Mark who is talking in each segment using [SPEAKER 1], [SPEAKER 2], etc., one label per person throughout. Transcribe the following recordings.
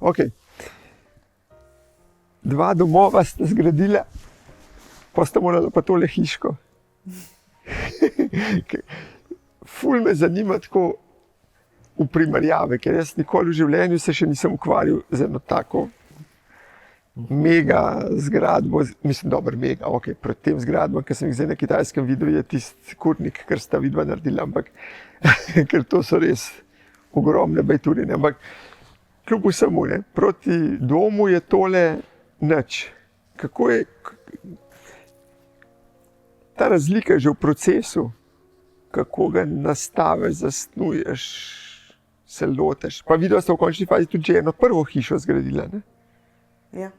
[SPEAKER 1] Okay. 2 domova sta zgradila, pa sta morala pa tole hiško. Ful me zanima tako v primerjave, ker jaz nikoli v življenju se še nisem ukvarjal z eno tako mega zgradbo, mislim, mega, ok, pred tem zgradbom, ki sem jih zdaj na Kitajskem videl, je tisti kurnik, kar sta vidva naredila, ampak ker to so res ogromne bajturine, ampak kljub vsemu, ne, proti domu je tole nič. Kako je ta razlika že v procesu, kako ga nastaviš, zasnuješ, se loteš. Pa videla sta v končni fazi tudi že eno prvo hišo zgradila, ne?
[SPEAKER 2] Ja.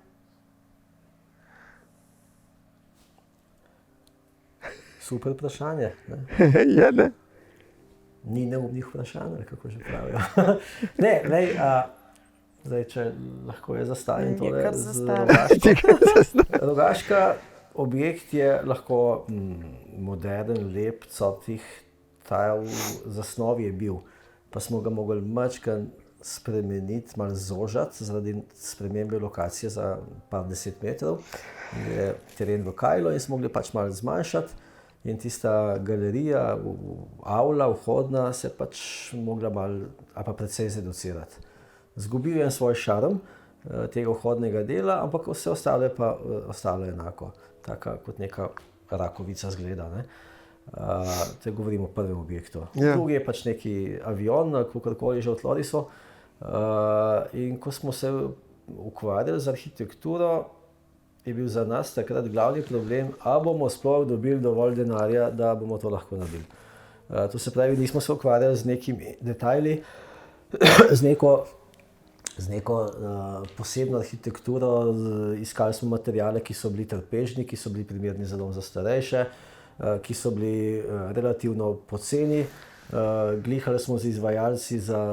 [SPEAKER 3] Super vprašanje. Ne?
[SPEAKER 1] Je, ne?
[SPEAKER 3] Ni neumnih vprašanj, ali kako že pravijo. Ne, zdaj, če lahko je zastavim tole z Rogaško. Rogaška objekt je lahko modern, lep, coptih, tajl, v zasnovi je bil. Pa smo ga mogli mačkan spremeniti, malo zožati, zaradi spremembe lokacije za par 10 metrov. Je teren v kajlo in smo mogli pač malo zmanjšati. In tista galerija, avla, vhodna, se pač mogla malo, ali pa precej zreducirati. Zgubil je svoj šarm tega vhodnega dela, ampak vse ostalo je pa ostalo enako. Taka kot neka rakovica zgleda, ne. Te govorimo o prvem objektu. Drugi je pač neki avion, kakorkoli že otlori so. In ko smo se ukvarjali z arhitekturo, je bil za nas takrat glavni problem, a bomo sploh dobili dovolj denarja, da bomo to lahko naredili. To se pravi, nismo se ukvarjali z nekimi detajli, z neko posebno arhitekturo, iskali smo materiale, ki so bili trpežni, ki so bili primerni za dom za starejše, ki so bili relativno poceni. Glihali smo z izvajalci za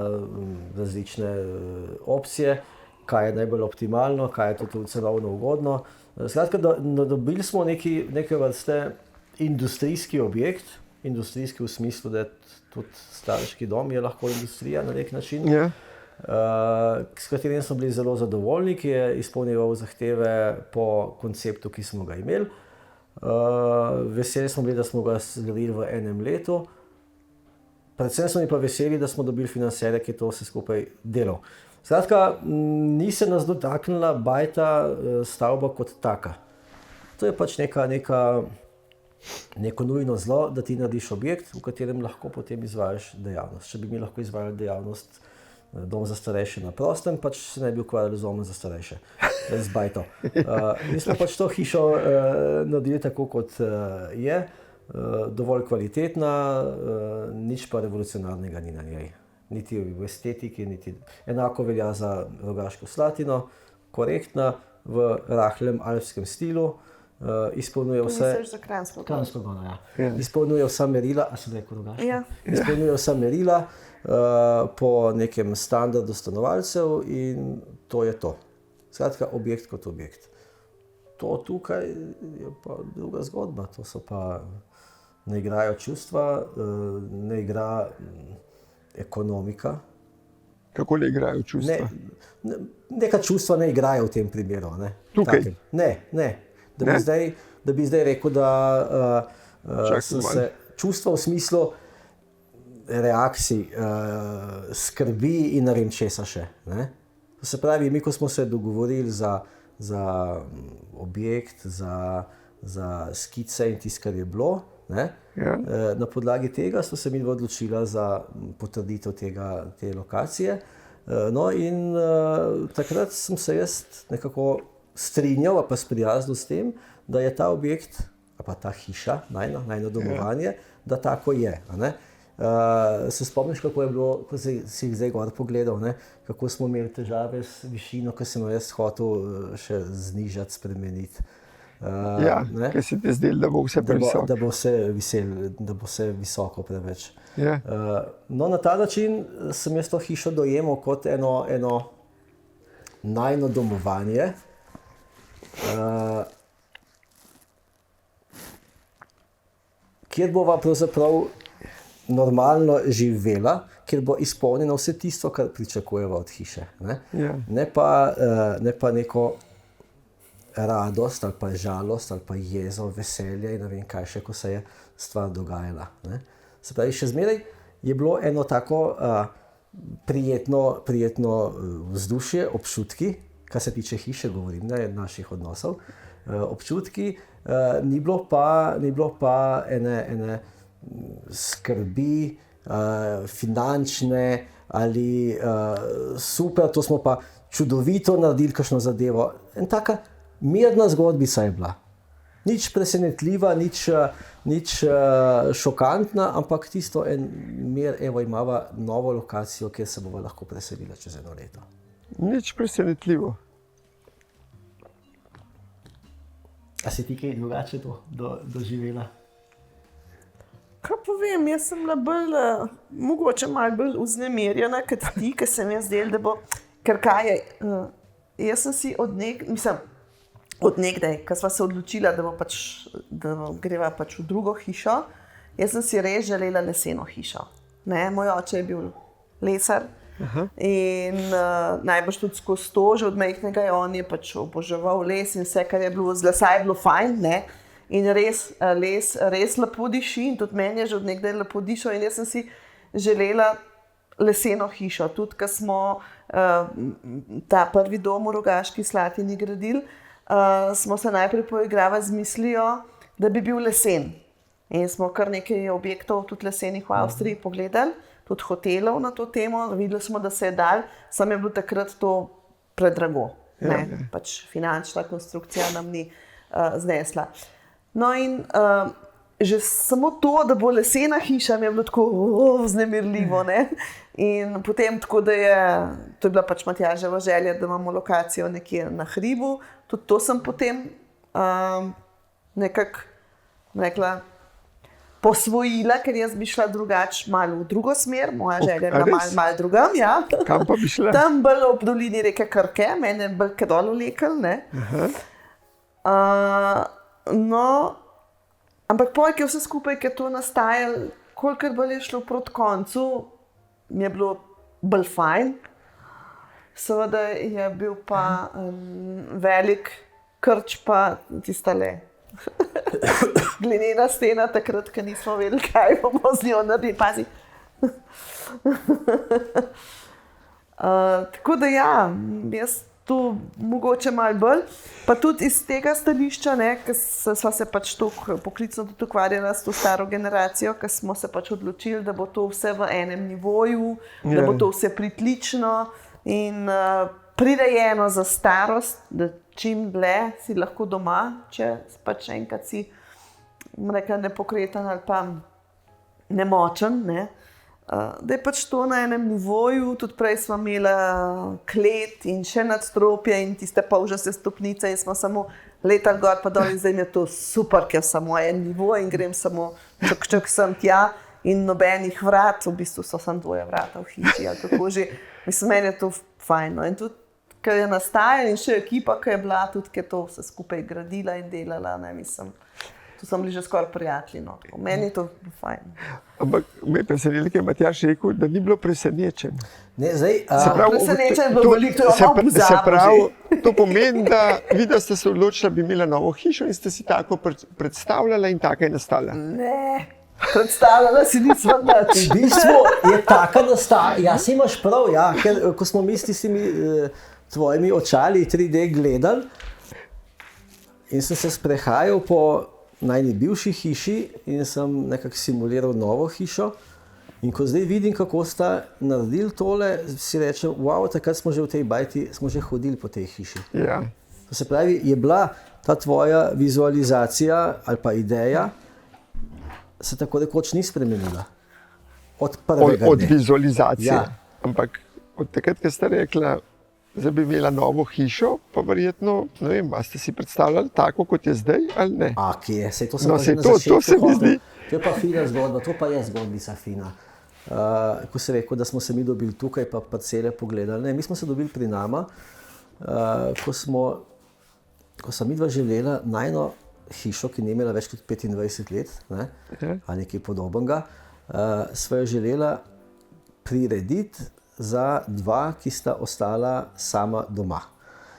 [SPEAKER 3] različne opcije, kaj je najbolj optimalno, kaj je tudi cenovno ugodno. Skratka, dobili smo neke vrste industrijski objekt, industrijski v smislu, da tudi staraški dom je lahko industrija na nek način, s katerim smo bili zelo zadovoljni, ki je izpolnjeval zahteve po konceptu, ki smo ga imeli. Veseli smo bili, da smo ga zgradili v enem letu. Predvsem smo pa veseli, da smo dobili financerja, ki je to vse skupaj delal. Skratka, ni se nas dotaknila bajta stavba kot taka. To je pač neko nujno zlo, da ti narediš objekt, v katerem lahko potem izvajaš dejavnost. Če bi mi lahko izvajali dejavnost dom za starejše na prostem, pač se ne bi ukvarjali z domom za starejše, z bajto. Mi smo pač to hišo naredili tako, kot je, dovolj kvalitetna, nič pa revolucionarnega ni na njej. Niti v estetiki, niti enako velja za Rogaško Slatino, korektna, v rahlem alpskem stilu, izpolnjuje vse...
[SPEAKER 2] To misliš za Kranjsko Goro?
[SPEAKER 3] Kranjsko Goro, ja. Izpolnjuje vsa merila, a sem rekel Rogaško? Ja. Izpolnjuje vsa merila po nekem standardu stanovalcev in to je to. Skratka, objekt kot objekt. To tukaj je pa druga zgodba, to so pa, ne igrajo čustva, ne igra ekonomika.
[SPEAKER 1] Kako ne igrajo čustva?
[SPEAKER 3] Neka čustva ne igrajo v tem primeru. Ne?
[SPEAKER 1] Tukaj?
[SPEAKER 3] Takem. Ne. Da bi zdaj rekel, da sem se čustva v smislu reakcij, skrbi in ne vem česa še. Ne? To se pravi, mi ko smo se dogovorili za objekt, za skice in tisto, kar je bilo, ne? Ja. Na podlagi tega so se mi odločila za potrditev te lokacije. No in takrat sem se jaz nekako strinjal, pa sprijaznil s tem, da je ta objekt, pa ta hiša, najno domovanje, da tako je. Ne? Se spomniš, kako je bilo, ko si jih zdaj gor pogledal, ne? Kako smo imeli težave s višino, ko sem jaz hotel še znižati, spremeniti.
[SPEAKER 1] Ker se ti zdelo, da bo vse previsoko.
[SPEAKER 3] Da bo vse visoko preveč. No, na ta način sem jaz to hišo dojemal kot eno najino domovanje, kjer bova pravzaprav normalno živela kjer bo izpolnjeno vse tisto, kar pričakujemo od hiše. Ne,
[SPEAKER 1] Ja.
[SPEAKER 3] ne pa neko radost ali pa žalost ali pa jezo, veselje in ne vem kaj še, ko se je stvar dogajala. Ne. Se pravi, še zmeraj je bilo eno tako prijetno vzdušje, občutki, kar se tiče hiše, govorim, ne, naših odnosov, občutki, ni bilo pa ene skrbi, finančne ali super, to smo pa čudovito naredili kakšno zadevo. En taka mirna zgodbica je bila. Nič presenetljiva, nič šokantna, ampak tisto en mir, evo imava novo lokacijo, kjer se bomo lahko preselila čez 1 leto.
[SPEAKER 1] Nič presenetljivo.
[SPEAKER 3] A si ti kaj drugače doživela?
[SPEAKER 2] Kaj povem, jaz sem bila bolj, mogoče malo bolj vznemirjena kot ti, ker sem jaz zdel, da bo, ker kaj je, jaz sem si od nekdaj, ko sva se odločila, da greva pač v drugo hišo, jaz sem si res želela leseno hišo. Ne, moj oče je bil lesar in najbrž tudi skozi to, že od majhnega on je pač oboževal les in vse, kar je bilo z lesa, je bilo fajn, ne. In res lepo diši in tudi meni je že od nekdaj lepo dišal in jaz sem si želela leseno hišo. Tudi, ko smo ta prvi dom v Rogaški Slatini gradili, smo se najprej poigravali z mislijo, da bi bil lesen. In smo kar nekaj objektov, tudi lesenih v Avstriji, pogledali, tudi hotelov na to temo. Videli smo, da se je dal, samo je bilo takrat to predrago. Pač finančna konstrukcija nam ni znesla. No in že samo to, da bo lesena hiša, mi je bilo tako vznemirljivo. Ne? In potem tako, to je bila pač Matjaževa želja, da imamo lokacijo nekje na hribu. Tudi to sem potem nekako rekla, posvojila, ker jaz bi šla drugače malo v drugo smer, moja želja je bila malo drugam. Ja.
[SPEAKER 1] Kam pa bi šla?
[SPEAKER 2] Tam bolj ob dolini reke Krke, mene bolj kaj dol vlekel. No, ampak potem je vse skupaj, ker to nastajalo, kolikor bolj je šlo proti koncu, mi je bilo bolj fajn. Seveda je bil pa velik krč pa tistale glinena stena, takrat, ko nismo vedeli, kaj bomo z njo naredili. Pazi. Tako da ja, jaz tu mogoče malo bolj, pa tudi iz tega stališča, ker sva se pač toliko poklicno tudi ukvarjala s to staro generacijo, ker smo se pač odločili, da bo to vse v enem nivoju, da bo to vse pritlično in prirejeno za starost, da čim dlje si lahko doma, če pač enkrat si nepokreten ali pa nemočen, da je pač to na enem nivoju. Tudi prej smo imela klet in še nadstropje in tiste polžaste stopnice in smo samo letali gor pa dol in zdaj mi je to super, ker samo en nivo in grem samo čak sem tja in nobenih vrat, v bistvu so samo 2 vrata v hiši ali kako že. Mislim, meni je to fajno in tudi, ker je nastajala in še ekipa, ki je bila tudi, ki je to vse skupaj gradila in delala, mislim, tu so bili že skoraj prijatelji, no. Meni je to fajn.
[SPEAKER 1] Ampak me je presenetilo, ker je Matjaž rekel, da ni bilo presenečen.
[SPEAKER 3] Ne, zdaj,
[SPEAKER 2] presenečen je bilo veliko, to je malo pozabo.
[SPEAKER 1] Se pravi, to pomeni, da videla ste se odločila, da bi imela novo hišo in ste si tako predstavljala in taka je nastala.
[SPEAKER 2] Ne. Predstavljala si nismo nič.
[SPEAKER 3] V bistvu je taka nastala, ja, si imaš prav, ja, ker ko smo mi s tistimi tvojimi očali 3D gledali in sem se sprehajal po najni bivši hiši in sem nekako simuliral novo hišo in ko zdaj vidim, kako sta naredili tole, si rečem, wow, takrat smo že v tej bajti, smo že hodili po tej hiši.
[SPEAKER 1] Ja.
[SPEAKER 3] To se pravi, je bila ta tvoja vizualizacija ali pa ideja, se tako rekoč ni spremenila. Od prvega
[SPEAKER 1] Od vizualizacije.
[SPEAKER 3] Ja.
[SPEAKER 1] Ampak od takrat, ko ste rekla, da bi imela novo hišo, pa verjetno, ne vem, ste si predstavljali tako, kot je zdaj, ali ne?
[SPEAKER 3] Kje je? Sej to
[SPEAKER 1] No, sej to se mi zdi.
[SPEAKER 3] To je pa fina zgodba, to pa je zgodbica fina. Ko se rekel, da smo se mi dobili tukaj, pa parcele pogledali. Ne, mi smo se dobili pri nama, ko sem midva želela najno hišo, ki ni imela več kot 25 let, ali nekaj podobnega, sva jo želela prirediti za dva, ki sta ostala sama doma.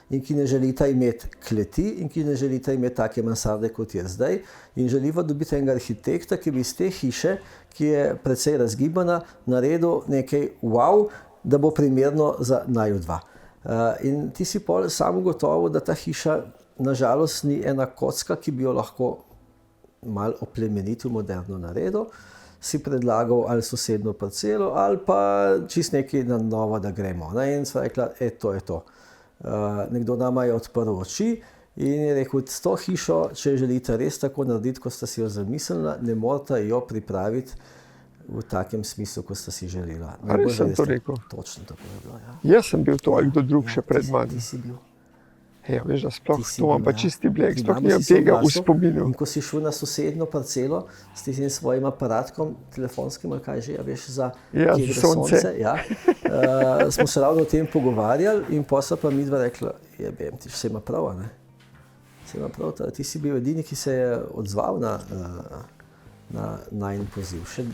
[SPEAKER 3] In ki ne želita imeti kleti in ki ne želita imeti take mansarde, kot je zdaj. In želiva dobiti enega arhitekta, ki bi iz te hiše, ki je precej razgibana, naredil nekaj wow, da bo primerno za naju dva. In ti si pol sam ugotovil, da ta hiša nažalost ni ena kocka, ki bi jo lahko malo oplemenitil, moderno naredil. Si predlagal ali sosedno parcelo ali pa čist nekaj na novo, da gremo. In sva rekla, to je to. Nekdo nama je odprl oči in je rekel, s to hišo, če želite res tako narediti, kot sta si jo zamislila, ne morate jo pripraviti v takem smislu, kot sta si želela.
[SPEAKER 1] Ali sem to rekel?
[SPEAKER 3] Točno tako je bilo, ja.
[SPEAKER 1] Jaz sem bil to, ali kdo drug še pred mano.
[SPEAKER 3] Ti si bil.
[SPEAKER 1] Ja, veš, da sploh to imam pa čisti bleg, sploh nimam tega v spominu.
[SPEAKER 3] In ko si šel na sosedno parcelo s tistim svojim aparatkom, telefonskim, ali kaj že, ja, veš, za sonce. Ja, smo se ravno o tem pogovarjali in potem pa midva rekla, jebem ti, vse ima prav, ne? Vse ima prav, ti si bil edini, ki se je odzval na najin poziv. Še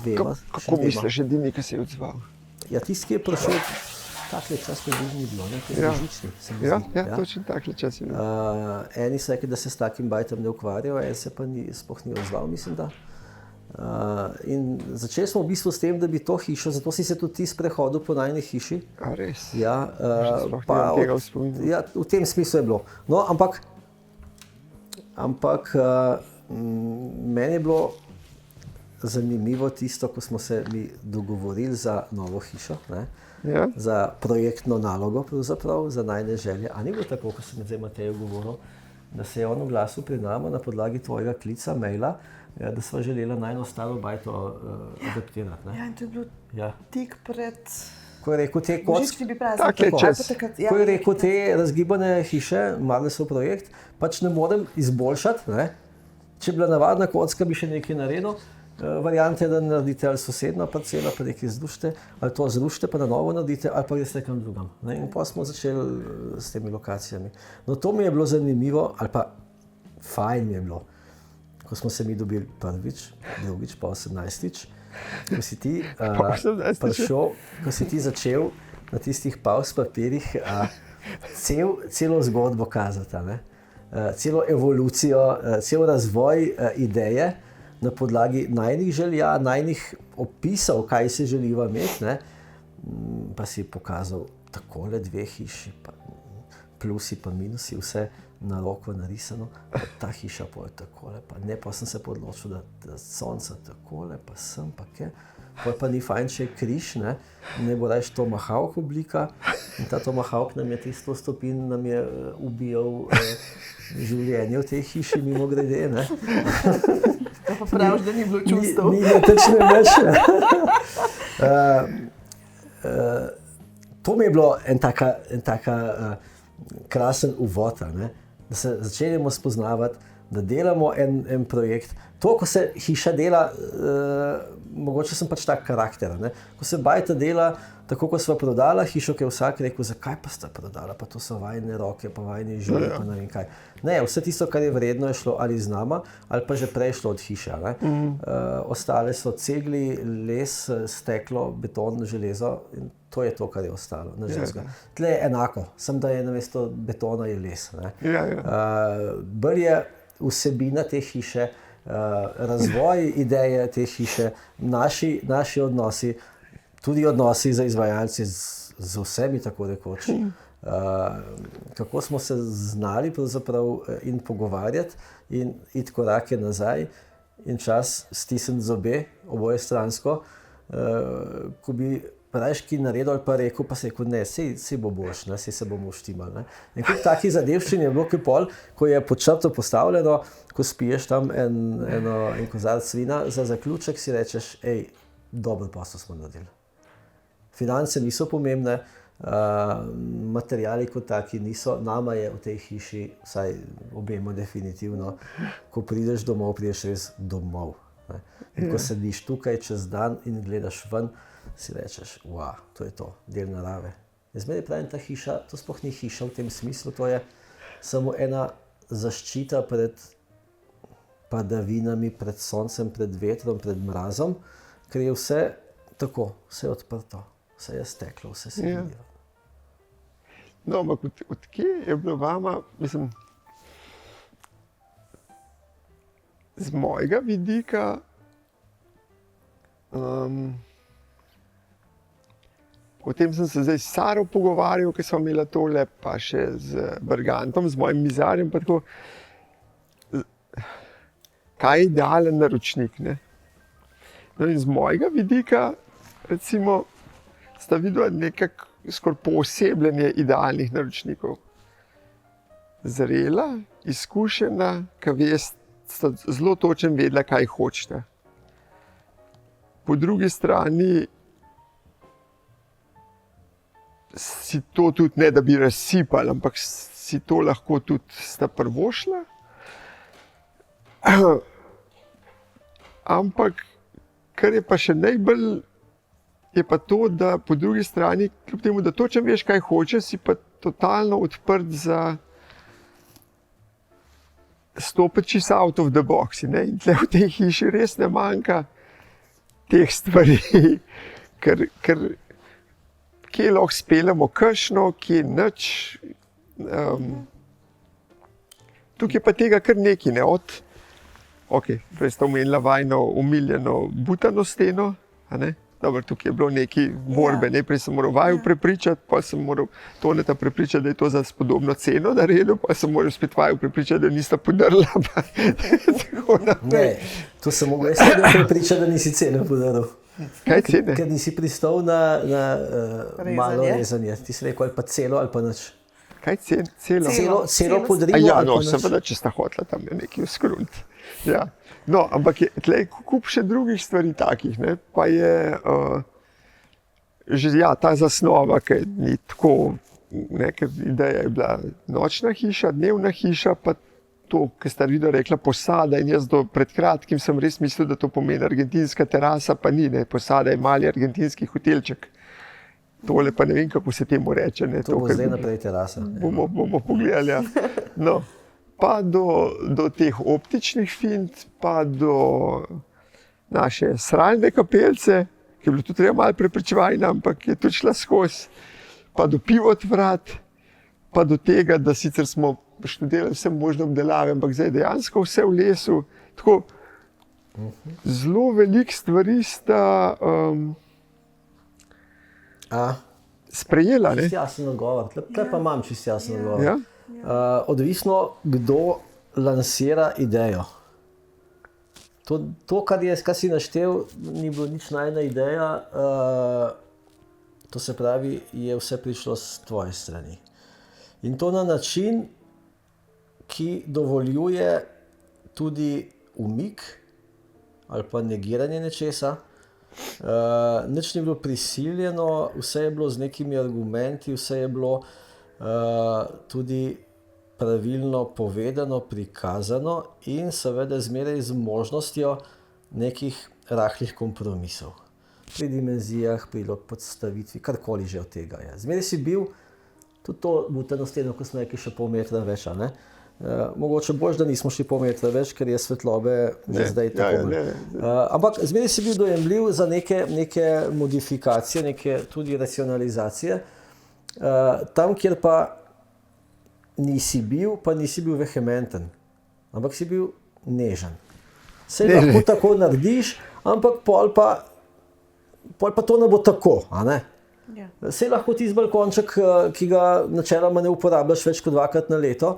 [SPEAKER 3] dvema.
[SPEAKER 1] Kako misliš, edini, ki se je odzval?
[SPEAKER 3] Ja, tisti, ki je prišel, takle čas približno ni bilo, ne? Božični, se mi zdi.
[SPEAKER 1] Ja, točno takle čas je bilo.
[SPEAKER 3] Eni so rekli, da se s takim bajtom ne ukvarjajo, en se pa sploh ni odzval, mislim, da. In začeli smo v bistvu s tem, da bi to hišo, zato si se tudi ti sprehodil po najini hiši.
[SPEAKER 1] A res?
[SPEAKER 3] Ja,
[SPEAKER 1] sploh nimam tega v spominu.
[SPEAKER 3] Ja, v tem smislu je bilo. No, ampak meni je bilo zanimivo tisto, ko smo se mi dogovorili za novo hišo, ne?
[SPEAKER 1] Ja.
[SPEAKER 3] Za projektno nalogo, pravzaprav, za najine želje. A ni bilo tako, ko sem zdaj Mateju govoril, da se je on oglasil pri nama na podlagi tvojega klica, maila, da sva želela najino staro bajto adaptirati. Ne?
[SPEAKER 2] Ja, in to je bilo tik pred
[SPEAKER 3] ko je rekel te
[SPEAKER 2] božičnimi prazniki.
[SPEAKER 1] Takle čas.
[SPEAKER 3] Ko je rekel te razgibane hiše, Marlesov projekt, pač ne morem izboljšati, ne? Če bi bila navadna kocka, bi še nekaj naredil. Variante je, da naredite ali sosedna parcela, pa nekaj zrušite, ali to zrušite, pa na novo naredite, ali pa greste kam drugam. In pa smo začeli s temi lokacijami. No, to mi je bilo zanimivo, ali pa fajn mi je bilo, ko smo se mi dobili prvič, drugič, pa 18-tič, ko si ti prišel, ko si ti začel na tistih pauz papirjih celo zgodbo kazati, ne? Celo evolucijo, cel razvoj ideje, na podlagi najnih želja, najnih opisov, kaj se želiva imeti, ne? Pa si pokazal takole dve hiši, pa plusi pa minusi, vse na roko narisano, pa ta hiša pa je takole, pa ne, pa sem se odločil, da sonca takole, pa sem, pa kaj. Pa ni fajn, če je križ, ne bo rajš tomahawk oblika. In ta tomahawk nam je 300 stopinj nam je ubijal življenje v tej hiši, mimo grede, ne.
[SPEAKER 2] Pa praviš, da ni bilo čustev.
[SPEAKER 3] Ni točno več. To mi je bilo en taka krasen uvod, ne? Da se začenjamo spoznavati, da delamo en projekt. To, ko se hiša dela, mogoče sem pač tak karakter, ne? Ko se bajta dela, tako ko sva prodala hišo, ki je vsak rekel, zakaj pa sta prodala, pa to so vajine roke, pa vajine življe, pa ne vem kaj. Ne, vse tisto, kar je vredno, je šlo ali z nama, ali pa že prej šlo od hiše, ne? Ostale so cegli, les, steklo, beton, železo in to je to, kar je ostalo. Tle je enako, samo da je namesto betona je les, ne? Bolj je vsebina te hiše, razvoj ideje te hiše, naši odnosi, tudi odnosi za izvajalci z vsemi, tako rekoč. Kako smo se znali pravzaprav in pogovarjati in iti korake nazaj in čas stisniti zobe oboje stransko, ko bi rajški naredil ali pa rekel, pa se je rekel, ne, sej bo boš, sej se bomo štimali. In kot takih zadevščin je bilo kaj pol, ko je pod črto postavljeno, ko spiješ tam en kozarec vina, za zaključek si rečeš, dober posel smo naredili. Finance niso pomembne, materiali kot taki niso, nama je v tej hiši, vsaj obema definitivno, ko prideš domov, prideš res domov. In ko sediš tukaj čez dan in gledaš ven, si rečeš, to je to, del narave. Jaz meni pravim, ta hiša, to sploh ni hiša v tem smislu, to je samo ena zaščita pred padavinami, pred soncem, pred vetrom, pred mrazom, ker je vse tako, vse je odprto, vse je steklo, vse se vidi.
[SPEAKER 1] No, ampak odkje je bilo vama, mislim, z mojega vidika, o tem sem se zdaj s Saro pogovarjal, ki smo imeli tole, pa še z Bergantom, z mojim mizarjem, pa tako, kaj je idealen naročnik, ne? No in z mojega vidika, recimo, sta videla nekako skoraj poosebljenje idealnih naročnikov. Zrela, izkušena, ki sta zelo točno vedela, kaj hočete. Po drugi strani si to tudi ne, da bi razsipali, ampak si to lahko tudi sta prvošla. Ampak, kar je pa še najbolj, je pa to, da po drugi strani, kljub temu, da točno veš, kaj hočeš, si pa totalno odprt za stopiti čisto out of the box. Ne? In tle v tej hiši res ne manjka teh stvari, ker kje lahko speljamo kakšno, kje nič. Tukaj pa tega kar nekaj, ne? Prej sta omenila vajno umiljeno butano steno, a ne? Dobro, tukaj je bilo nekaj borbe, najprej sem moral vaju prepričati, pa sem moral Toneta prepričati, da je to za spodobno ceno naredil, pa sem moral spet vaju prepričati, da nista podrla.
[SPEAKER 3] Ne, to sem mogel jaz prepričati, da nisi ceno podaril.
[SPEAKER 1] Kaj cene?
[SPEAKER 3] Ker nisi pristal na malo rezanje. Ti si rekel ali pa celo ali pa nič.
[SPEAKER 1] Kaj celo?
[SPEAKER 3] Celo podrivo
[SPEAKER 1] ja,
[SPEAKER 3] ali
[SPEAKER 1] no,
[SPEAKER 3] pa nič.
[SPEAKER 1] seveda, če sta hotela tam nekaj vzkrunt. Ja. No, ampak je tlej kup še drugih stvari takih, ne? Pa je že ta zasnova, ki ni tako, ker ideja je bila nočna hiša, dnevna hiša, pa to, ki sta videla rekla posada in jaz pred kratkim sem res mislil, da to pomeni argentinska terasa, pa ni, ne? Posada je mali argentinski hotelček. Tole pa ne vem, kako se temu reče. Ne?
[SPEAKER 3] To bo zdaj naprej terasa.
[SPEAKER 1] Bomo pogledali, ja. No. Pa do teh optičnih fint, pa do naše sralne kapelce, ki je bilo tudi treba malo prepričevanja, ampak je tudi šla skozi, pa do pivotvrat, pa do tega, da sicer smo študirali vse možne obdelave, ampak zdaj dejansko vse v lesu. Tako, zelo veliko stvari sta sprejela.
[SPEAKER 3] Čist jasen odgovor, tle pa imam čist jasen odgovor.
[SPEAKER 1] Ja?
[SPEAKER 3] Odvisno, kdo lansira idejo. To kar si naštel, ni bilo nič najna ideja, to se pravi, je vse prišlo s tvoje strani. In to na način, ki dovoljuje tudi umik ali pa negiranje nečesa. Nič ni bilo prisiljeno, vse je bilo z nekimi argumenti, vse je bilo tudi pravilno povedano, prikazano in seveda zmeraj z možnostjo nekih rahlih kompromisov. Pri dimenzijah, pri podstavitvi, karkoli že od tega je. Zmeraj si bil, tudi to butano steno, ko smo rekli, še pol metra več, ne? Mogoče boljš, da nismo šli pol metra več, ker je svetlobe že zdaj tako. Ampak zmeraj si bil dojemljiv za neke modifikacije, neke tudi racionalizacije. Tam, kjer pa nisi bil vehementen, ampak si bil nežen. Sej lahko tako narediš, ampak pol pa to ne bo tako, a ne?
[SPEAKER 2] Ja.
[SPEAKER 3] Sej lahko ti z balkonček, ki ga načeloma ne uporabljaš več kot 2-krat na leto,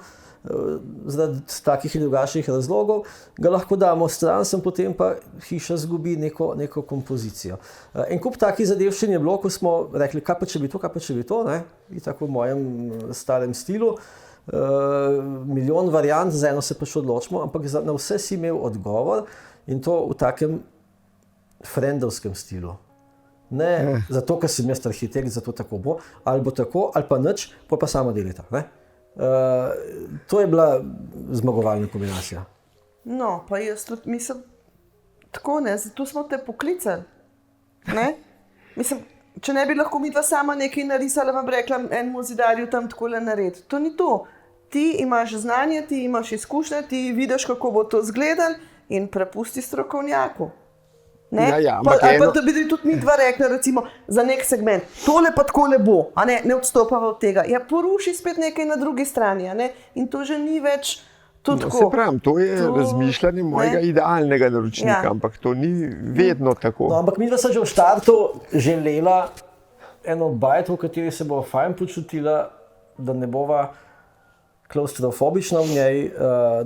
[SPEAKER 3] zaradi takih in drugačnih razlogov, ga lahko damo stran, potem pa hiša zgubi neko kompozicijo. En kup takih zadevščin je bilo, ko smo rekli, kaj pa če bi to, ne? In tako v mojem starem stilu. Milijon variant, za eno se pač odločimo, ampak na vse si imel odgovor in to v takem frendovskem stilu. Ne zato, ker sem jaz arhitekt, zato tako bo, ali bo tako, ali pa nič, pa samo delita, ne? To je bila zmagovalna kombinacija.
[SPEAKER 2] No, pa jaz tudi mislim, tako ne, zato smo te poklicali, ne? Mislim, če ne bi lahko midva sama nekaj narisala, vam rekla enemu zidarju tam takole naredi. To ni to. Ti imaš znanje, ti imaš izkušnje, ti vidiš, kako bo to izgledalo in prepusti strokovnjaku. Ne?
[SPEAKER 1] ampak
[SPEAKER 2] Ali pa da bi tudi mi dva rekla, recimo, za nek segment, tole pa tako ne bo, a ne odstopava od tega. Ja, poruši spet nekaj na drugi strani, a ne? In to že ni več tako.
[SPEAKER 1] Se pravi, to je razmišljanje mojega idealnega naročnika, ampak to ni vedno tako.
[SPEAKER 3] No, ampak mi dva sta že v štartu želela eno bajto, v kateri se bo fajn počutila, da ne bova klaustrofobična v njej,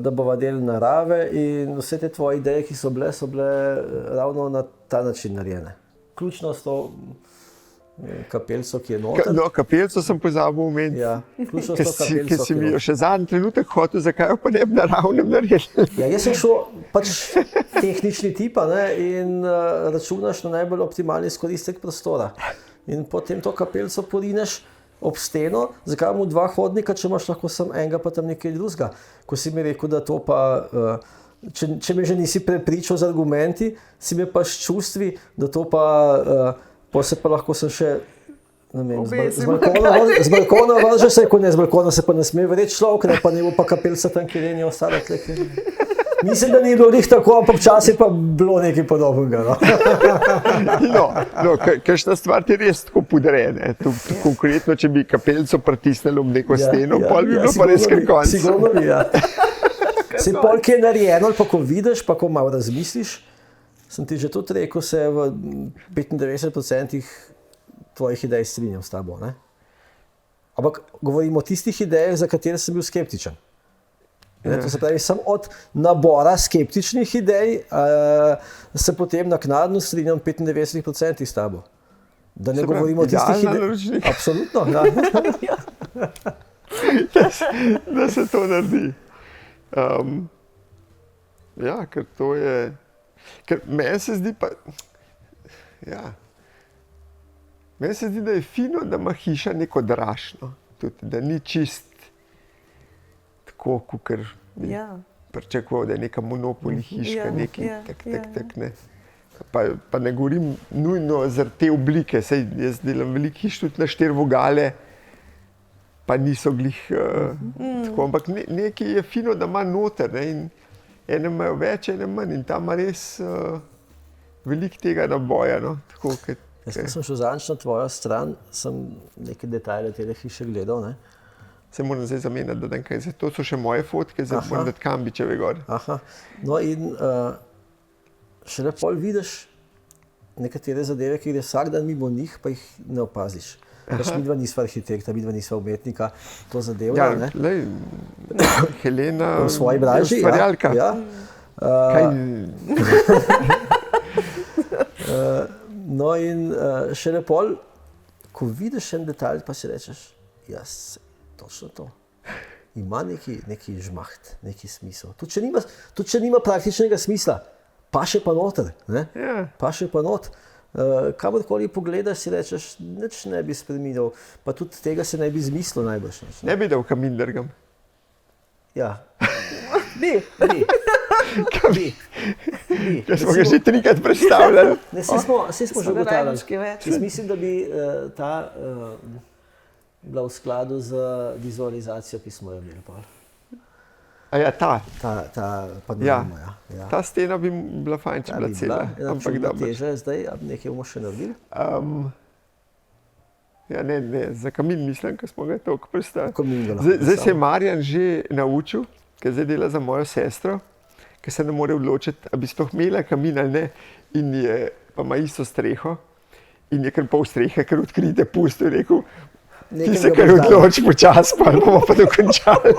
[SPEAKER 3] da bova del narave in vse te tvoje ideje, ki so bile ravno na ta način narejene. Ključno s to kapelico, ki je noter.
[SPEAKER 1] No, kapelico sem pozabil omeniti.
[SPEAKER 3] Ja, ključno s to kapelico,
[SPEAKER 1] ki si mi jo še zadnji trenutek hotel, zakaj jo pa ne bi naravnem naredil.
[SPEAKER 3] Ja, jaz sem šel pač tehnični tip, ne, in računaš na najbolj optimalni izkoristek prostora. In potem to kapelico porineš ob steno, zakaj imamo dva hodnika, če imaš lahko samo enega, pa tam nekaj drugega. Ko si mi rekel, da to pa, če me že nisi prepričal z argumenti, si me pa s čustvi, da to pa, pa se pa lahko sem še, ne vem, z balkona vrže se, ko ne, z balkona se pa ne sme vreči človek, ne, pa ne bo pa kapelica tam, kjer je ostala tleke. Mislim, da ni bilo njih tako, ampak včasih pa bilo nekaj podobnega.
[SPEAKER 1] No, kakšna stvar ti res tako podrejene. Konkretno, če bi kapelico pritisnili v neko steno, pol bi bilo pa res kar konc.
[SPEAKER 3] Sigurno bi, ja. Se pol, ki je narejeno, ali pa ko vidiš, pa ko malo razmisliš, sem ti že tudi rekel, se v 95% tvojih idej strinjam s tabo, ne? Ampak govorimo o tistih idejah, za katere sem bil skeptičen. To se pravi, sem od nabora skeptičnih idej se potem naknadno strinjam 95% s tabo. Da ne govorimo o tistih idejah. Absolutno, ja.
[SPEAKER 1] Da se to naredi. Ja, ker to je... Ker meni se zdi pa... Ja. Meni se zdi, da je fino, da ima hiša neko dražno. Tudi, da ni čist tako, kakor bi pričakoval, da je neka monopoli hiška, nekaj tak, ne. Pa ne govorim nujno zaradi te oblike, saj jaz delam veliko hiš tudi na 4 vogale, pa niso glih tako, ampak nekaj je fino, da ima noter, ne, in ene imajo več, ene manj, in tam ima res veliko tega naboja, no, tako,
[SPEAKER 3] Jaz sem šel zadnjič na tvojo stran, sem neke detajle tele hiše gledal, ne.
[SPEAKER 1] Se moram zdaj zamenjati, da dan kaj, to so še moje fotke, zdaj moram dati Kambičeve gor.
[SPEAKER 3] Aha, no in šele pol vidiš nekatere zadeve, ki gre vsak dan mimo njih, pa jih ne opaziš. Pač midva nisva arhitekta, midva nisva umetnika, to zadevna, ne?
[SPEAKER 1] Ja, lej, Helena
[SPEAKER 3] v svoji branži,
[SPEAKER 1] je ustvarjalka.
[SPEAKER 3] Ja. No in šele pol, ko vidiš en detalj, pa si rečeš, jaz, točno to. Ima neki žmaht, neki smisel. Tudi če nima praktičnega smisla, pa še pa noter, ne? Pa še pa not. Kamorkoli pogledaš, si rečeš, nič ne bi spremenil, pa tudi tega se ne bi zmislil najbrž.
[SPEAKER 1] Ne bi dal kamin drgam.
[SPEAKER 3] Ja. Bi.
[SPEAKER 1] Ker smo ga že 3-krat predstavljali.
[SPEAKER 3] Ne, saj smo že ugotavljali. Jaz mislim, da bi ta bila v skladu z vizualizacijo, ki smo jo imeli.
[SPEAKER 1] A ja, ta
[SPEAKER 3] panorama, ja.
[SPEAKER 1] Ta stena bi bila fajn, če bila cela.
[SPEAKER 3] Ampak da teže zdaj, nekaj bomo še naredili?
[SPEAKER 1] Ja, ne, za kamin mislim, ker smo ga toliko predstavili.
[SPEAKER 3] Zdaj
[SPEAKER 1] se je Marjan že naučil, ker zdaj dela za mojo sestro, ker se ne more odločiti, a bi sploh imela kamin ali ne, in pa ima isto streho, in je kar pol strehe, ker odkrite pustil, rekel, ti se kar odloči počas, pa bomo pa dokončali.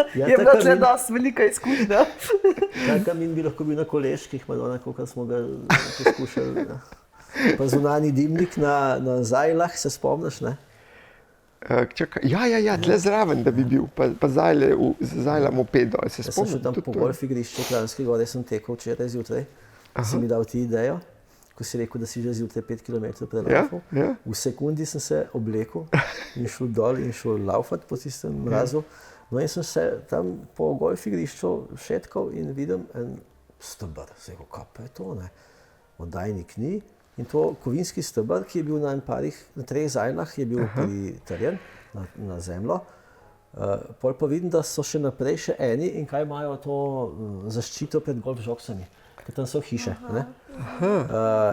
[SPEAKER 2] Je bila tle dosti velika izkušnja.
[SPEAKER 3] Ta kamin bi lahko bil na Koleških, kako smo ga poskušali. Pa zunanji dimnik na Zajlah, se spomniš, ne?
[SPEAKER 1] Ja, tle zraven, da bi bil, pa Zajla moped dol, se spomnim.
[SPEAKER 3] Jaz sem šel tam po golf igrišču v Kranjski Gori, sem tekel včeraj zjutraj, si mi dal ti idejo, ko si rekel, da si že zjutraj 5 km prelafal. V sekundi sem se oblekel in šel dol in šel laufat po tistem mrazu. No in sem se tam po golf igrišču šetkal in vidim en stebr. Se rekel, kaj pa je to, ne? Oddajnik ni. In to kovinski stebr, ki je bil na 3 Zajlah, je bil pritrjen na zemljo. Pol pa vidim, da so še naprej še eni in kaj imajo to zaščito pred golf žogsami, ker tam so hiše. Ne?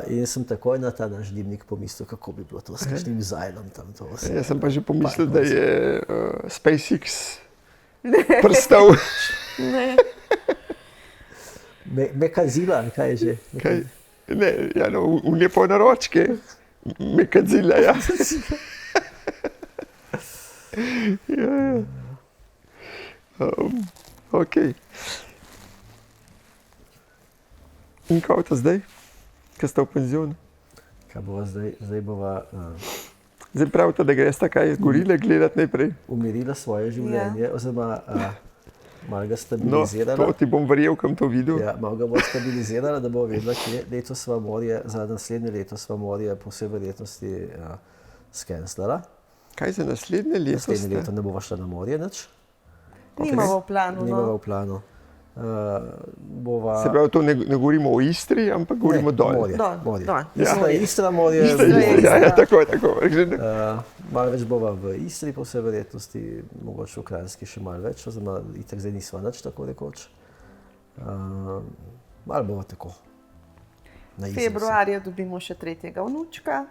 [SPEAKER 3] In sem takoj na ta naš dimnik pomislil, kako bi bilo to s kakšnim zajlom tam. To vse.
[SPEAKER 1] Jaz sem pa že pomislil, da je SpaceX prstal.
[SPEAKER 2] Ne.
[SPEAKER 3] Mekazila, kaj je že?
[SPEAKER 1] Kaj? Ne, ja, no, v lepo na ročke. Mekazila, ja. Ja, ja. Ok. In kaj to zdaj, ko ste v penzionu?
[SPEAKER 3] Kaj bova zdaj bova
[SPEAKER 1] Zdaj pravite, da greste kaj gorile gledati najprej.
[SPEAKER 3] umirila svoje življenje, oziroma malo ga
[SPEAKER 1] No,
[SPEAKER 3] stabilizirala.
[SPEAKER 1] to ti bom verjel, kam to videl.
[SPEAKER 3] Ja, malo ga bo stabilizirala, da bo vedela, kje letos sva morje, za naslednje leto sva morje po vsej verjetnosti skenslala.
[SPEAKER 1] Kaj za naslednje leto
[SPEAKER 3] Naslednje
[SPEAKER 1] ste?
[SPEAKER 3] leto ne bova šla na morje nič.
[SPEAKER 2] Nimamo v planu.
[SPEAKER 3] Nimava
[SPEAKER 2] No.
[SPEAKER 3] v planu. Bova...
[SPEAKER 1] Se pravi, to ne govorimo o Istri, ampak govorimo dol.
[SPEAKER 3] Morje.
[SPEAKER 2] Dol,
[SPEAKER 3] Morje.
[SPEAKER 2] dol.
[SPEAKER 3] Istra, Istra morje.
[SPEAKER 1] Ja, ja, tako, tako.
[SPEAKER 3] Malo več bova v Istri, po vsej verjetnosti, mogoče v Kranjski še malo več, oziroma itak zdaj nisva nič tako rekoč. Malo bova tako. Na izi
[SPEAKER 2] Februarja dobimo še tretjega vnučka.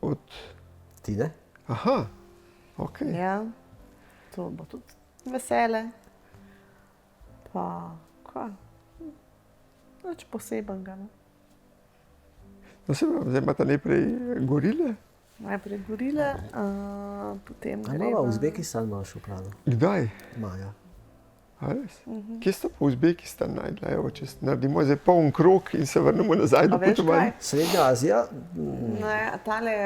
[SPEAKER 1] Od...
[SPEAKER 3] vse. Ti ne?
[SPEAKER 1] Aha, ok.
[SPEAKER 2] Ja. To bo tudi vesele. Pa, kaj? Nič posebenega. No.
[SPEAKER 1] No, se pravi, zdaj imate najprej gorile.
[SPEAKER 2] Najprej gorile, potem
[SPEAKER 3] Kaj
[SPEAKER 2] greva.
[SPEAKER 3] imava Uzbekistan imaš v planu?
[SPEAKER 1] Kdaj?
[SPEAKER 3] Maja.
[SPEAKER 1] A res? Kje ste pa Uzbekistan najdla? Evo, če naredimo zdaj poln krog in se vrnemo nazaj do
[SPEAKER 2] A veš
[SPEAKER 1] potovanja.
[SPEAKER 2] kaj?
[SPEAKER 3] Srednja Azija,
[SPEAKER 2] Ne, tale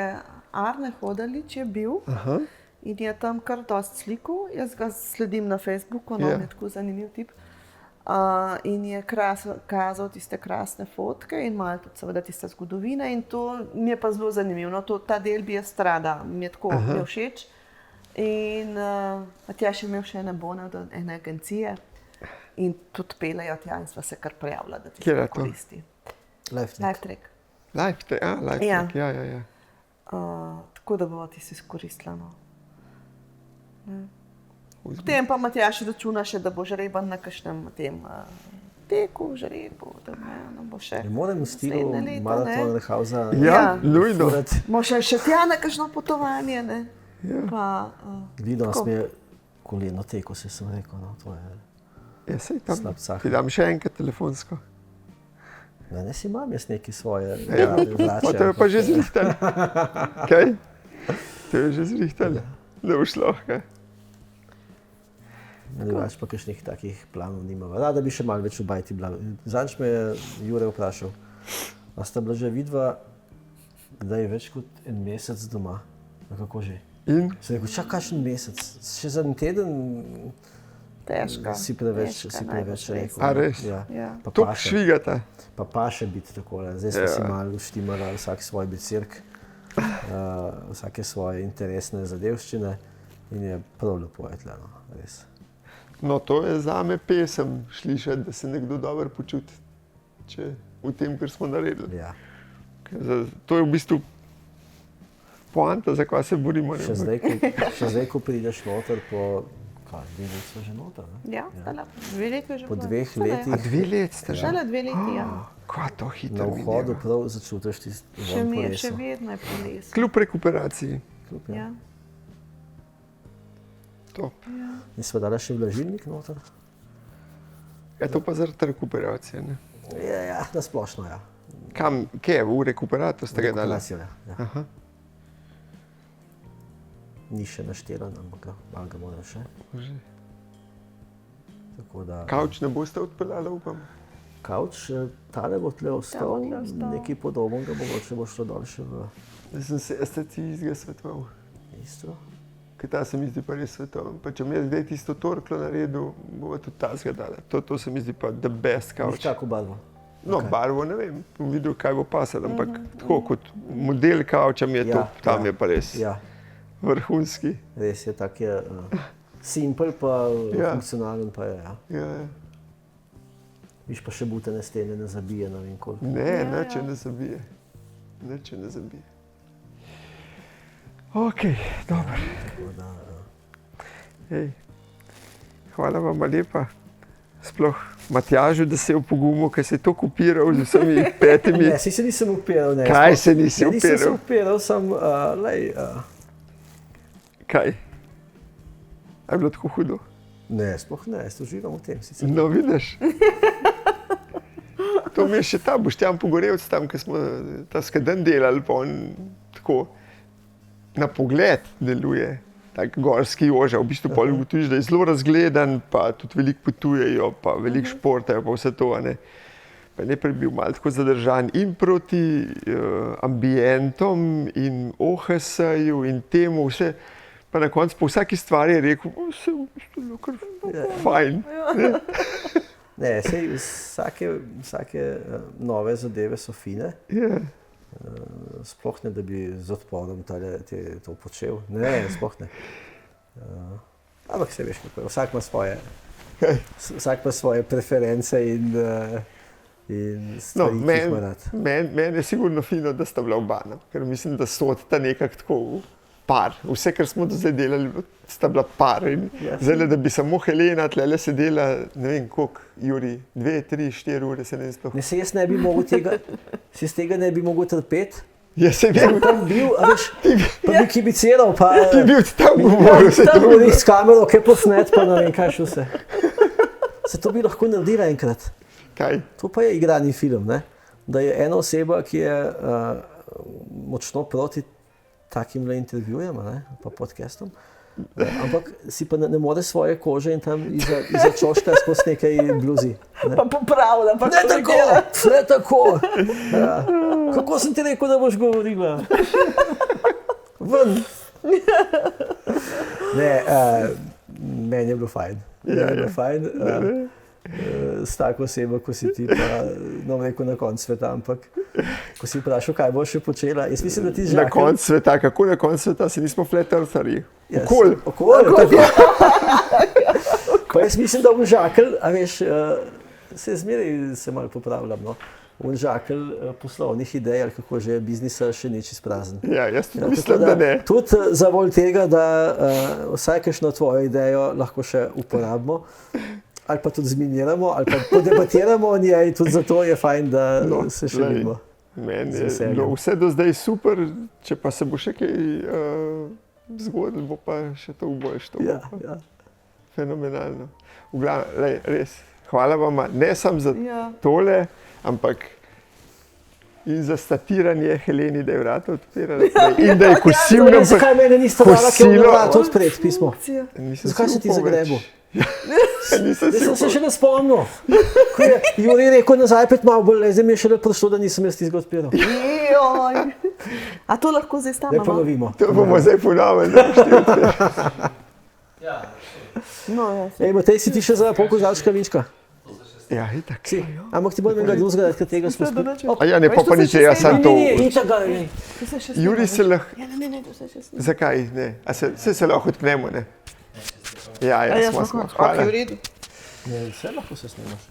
[SPEAKER 2] Arne Hodalič je bil
[SPEAKER 1] Aha,
[SPEAKER 2] in je tam kar dosti slikal. Jaz ga sledim na Facebooku, no,
[SPEAKER 1] Ja.
[SPEAKER 2] je tako zanimiv tip. In je kazal tiste krasne fotke in malo tudi seveda tiste zgodovine in to mi je pa zelo zanimivo. No, ta del bi jaz rada, mi je tako mi je všeč. In Matjaž je imel še ene bone od ene agencije in tudi pelejo tja in sva se kar prijavila, da ti
[SPEAKER 1] Kjer je
[SPEAKER 2] se
[SPEAKER 1] to?
[SPEAKER 2] koristi.
[SPEAKER 3] Life
[SPEAKER 2] Live track.
[SPEAKER 1] live
[SPEAKER 2] Ja.
[SPEAKER 1] track, ja, ja, ja.
[SPEAKER 2] Tako da bo ti si izkoristila. No. Potem pa Matjaž računa še, da bo žreben na kakšnem tem teku, žrebu, da ne bo še.
[SPEAKER 3] ne morem v stilu
[SPEAKER 2] naslednje leto,
[SPEAKER 3] Marathon
[SPEAKER 2] ne.
[SPEAKER 3] Hausa.
[SPEAKER 1] Ja, nujno.
[SPEAKER 2] Bo še tja na kakšno potovanje, ne?
[SPEAKER 1] Ja.
[SPEAKER 2] Pa,
[SPEAKER 3] Vidno
[SPEAKER 2] tako.
[SPEAKER 3] mi je koleno teko, se sem rekel, no, to je...
[SPEAKER 1] Ja, sej tam.
[SPEAKER 3] Slab cah.
[SPEAKER 1] Ti dam še enkrat telefonsko.
[SPEAKER 3] Ne si imam jaz neki svoje
[SPEAKER 1] Ja, pa to je pa že zrihtal. Kaj? To je že zrihtal. Ne bo šlo, kaj?
[SPEAKER 3] Drugač pa kakšnih takih planov nimava. Rada bi še malo več v bajti bila. Zadnjič me je Jure vprašal, a sta bila že vidva, kdaj je več kot en mesec doma? A kako že?
[SPEAKER 1] In?
[SPEAKER 3] Sem rekel, čak kakšen mesec? Še za en teden
[SPEAKER 2] Težka.
[SPEAKER 3] si preveč
[SPEAKER 2] težka,
[SPEAKER 3] rekel.
[SPEAKER 2] najbolj
[SPEAKER 1] A res?
[SPEAKER 3] Ja.
[SPEAKER 2] Ja.
[SPEAKER 3] Pa
[SPEAKER 1] To
[SPEAKER 3] paše.
[SPEAKER 1] švigata.
[SPEAKER 3] Pa še biti takole. Zdaj smo
[SPEAKER 1] Ja.
[SPEAKER 3] si malo štimali vsak svoj bicirk, vsake svoje interesne zadevščine in je prav lepo je tle, no, res.
[SPEAKER 1] No, to je zame pesem slišati, da se nekdo dobro počuti, če v tem, kar smo naredili.
[SPEAKER 3] Ja.
[SPEAKER 1] To je v bistvu poanta, za kaj se borimo. ne?
[SPEAKER 3] Še zdaj, ko prideš noter po, kaj, 2 leti so že noter, ne?
[SPEAKER 2] Ja, tale, 2 leti je že
[SPEAKER 3] Po
[SPEAKER 2] bilo.
[SPEAKER 3] 2
[SPEAKER 2] Saj ne.
[SPEAKER 3] letih
[SPEAKER 1] A 2 let ste že?
[SPEAKER 2] Šele 2 leti, ja.
[SPEAKER 1] Kaj to
[SPEAKER 3] na
[SPEAKER 1] hitro
[SPEAKER 3] vhodu
[SPEAKER 1] mineva.
[SPEAKER 3] prav začutiš tisti
[SPEAKER 2] Še,
[SPEAKER 3] vonj po
[SPEAKER 2] še
[SPEAKER 3] lesu.
[SPEAKER 2] vedno je poles.
[SPEAKER 1] Kljub rekuperaciji.
[SPEAKER 3] Kljub, ja.
[SPEAKER 2] Ja.
[SPEAKER 1] Top.
[SPEAKER 3] In smo dali še vlažilnik noter.
[SPEAKER 1] Je to pa zaradi rekuperacije. Ne?
[SPEAKER 3] Ja, na splošno, ja.
[SPEAKER 1] Kam, kje, v rekuperatu ste ga dali?
[SPEAKER 3] Rekuperacijo, ja.
[SPEAKER 1] Aha.
[SPEAKER 3] Ni še naštelan, ampak malo ga moram še.
[SPEAKER 1] Že.
[SPEAKER 3] Tako da,
[SPEAKER 1] Kavč ne boste odpeljali, upam.
[SPEAKER 3] Kavč, tale bo tle ostal,
[SPEAKER 2] bo tle ostal.
[SPEAKER 3] nekaj podobnega, mogoče bo šlo dol še v
[SPEAKER 1] Jaz sem se estecijskega svetoval.
[SPEAKER 3] Istro.
[SPEAKER 1] Ker ta se mi zdi pa res svetoval. Pa če mi jaz zdaj tisto torklo naredil, bo tudi ta zgledala. To se mi zdi pa the best
[SPEAKER 3] Nič
[SPEAKER 1] kavč.
[SPEAKER 3] kako barvo.
[SPEAKER 1] No,
[SPEAKER 3] Okej.
[SPEAKER 1] barvo ne vem, bom videl, kaj bo pasalo, ampak tako kot model kavča mi je
[SPEAKER 3] Ja,
[SPEAKER 1] top, tam
[SPEAKER 3] ja,
[SPEAKER 1] je pa res
[SPEAKER 3] Ja,
[SPEAKER 1] vrhunski.
[SPEAKER 3] res je tak je simpel, pa
[SPEAKER 1] Ja.
[SPEAKER 3] funkcionalen pa je. Ja.
[SPEAKER 1] Ja, ja.
[SPEAKER 3] Viš pa še butene stene ne zabije, ne vem koliko.
[SPEAKER 1] Ne,
[SPEAKER 2] Ja,
[SPEAKER 1] nič
[SPEAKER 2] ja.
[SPEAKER 1] ne zabije. Nič ne zabije. Ok, dobro.
[SPEAKER 3] Tako da,
[SPEAKER 1] Ej. Hvala vam lepa. Sploh Matjažu, da se je opogumil, ker se je to kopiral z vsemi 5.
[SPEAKER 3] Ne, se nisem upiral. Ne.
[SPEAKER 1] Kaj se nisi
[SPEAKER 3] Nisem se
[SPEAKER 1] upiral?
[SPEAKER 3] upiral, sem,
[SPEAKER 1] Kaj? A je bilo tako hudo?
[SPEAKER 3] Ne, sploh ne, jaz uživam v tem. Sicer.
[SPEAKER 1] No, vidiš. To mi je še ta Boštjan Pogorevc tam, ki smo ta skaden delali, pa on tako na pogled deluje. Tak gorski joža, v bistvu pol ugotoviš, da je zelo razgledan, pa tudi veliko potujejo, pa veliko športajo, pa vse to, ne. Pa je najprej bil malo tako zadržan in proti ambientom in OHS-ju in temu vse. Pa na koncu po vsaki stvari je rekel, vse v bistvu je kar fajn.
[SPEAKER 3] Ne, sej vsake nove zadeve so fine.
[SPEAKER 1] Ja.
[SPEAKER 3] Sploh ne, da bi z odporom to počel. Ne, sploh ne. Ampak se veš, kako je. Vsak ima svoje preference in stvari, ki jih ima rad.
[SPEAKER 1] Meni je sigurno fino, da sta bila oba, ker mislim, da so ta nekako tako par. Vse, kar smo do zdaj delali, sta bila par. In zdaj, da bi samo Helena tlele sedela, ne vem koliko, Juri, 2, 3, 4 ure se ne sploh.
[SPEAKER 3] Ne, se jaz ne bi mogel tega ne bi mogel trpeti.
[SPEAKER 1] Ja, se vem.
[SPEAKER 3] Tam bil, a veš, pa bi kibiciral, pa
[SPEAKER 1] Ti bil tam govoril, se
[SPEAKER 3] tam
[SPEAKER 1] to
[SPEAKER 3] bili s kamero, kaj posnet, pa ne vem kaj še vse. Se to bi lahko naredila enkrat.
[SPEAKER 1] Kaj?
[SPEAKER 3] To pa je igrani film, ne? Da je ena oseba, ki je močno proti takimle intervjujem, ne? Pa podcastom, ampak si pa ne more svoje kože in tam iza čoška skozi nekaj bluzi. Ne?
[SPEAKER 2] Pa popravlja, pa
[SPEAKER 3] Ne tako, ne tako. Ja. Kako sem ti rekel, da boš govorila? Ven. Ne, meni je bilo fajn. S tako osebo, ko si ti pa, no rekel na koncu sveta, ampak ko si vprašal, kaj boš še počela, jaz mislim, da ti žakelj...
[SPEAKER 1] Na koncu sveta, kako na koncu sveta, se nismo flat eartherji.
[SPEAKER 3] Yes.
[SPEAKER 1] Okol.
[SPEAKER 3] Pa jaz mislim, da bom žakelj, a veš, se zmeraj se malo popravljam, no. On žakelj poslovnih idej, ali kako že, biznisa še nič izprazen.
[SPEAKER 1] Ja, jaz mislim, da ne.
[SPEAKER 3] Tudi zavolj tega, da vsaj kakšno tvojo idejo lahko še uporabimo, ali pa tudi zminiramo, ali pa podebatiramo o njej, tudi zato je fajn, da se še vidimo.
[SPEAKER 1] Meni je bilo vse do zdaj super, če pa se bo še kaj zgodilo, bo pa še to boljš.
[SPEAKER 3] Ja.
[SPEAKER 1] Fenomenalno. V glavnem, res, hvala vama, ne samo za tole, ampak in za statiranje Heleni, da je vrata odpirala in da je kosil nam
[SPEAKER 3] zakaj mene niste dala, ker je vrata odpreti pismo? Zakaj si ti zagrebil? Jaz sem se še ne spomnil. Ko je Juri rekel nazaj 5 malo bolj, zdaj mi je še prišlo, da nisem jaz tizga odpiral.
[SPEAKER 2] A to lahko zdaj stavimo?
[SPEAKER 3] Ne ponovimo.
[SPEAKER 1] To bomo zdaj ponovili.
[SPEAKER 3] Ej, Matej, si ti še za polkozalčka vinčka?
[SPEAKER 1] Ja, itak.
[SPEAKER 3] Ampak ti bo enega drugega, katerega smo spili.
[SPEAKER 1] A ja, ne, pa niče, jaz sem to... Juri se lahko... Zakaj? Ne. A se lahko odknemo, ne? Ja, smo. Hvala.
[SPEAKER 3] Ne, vse lahko se snimaš.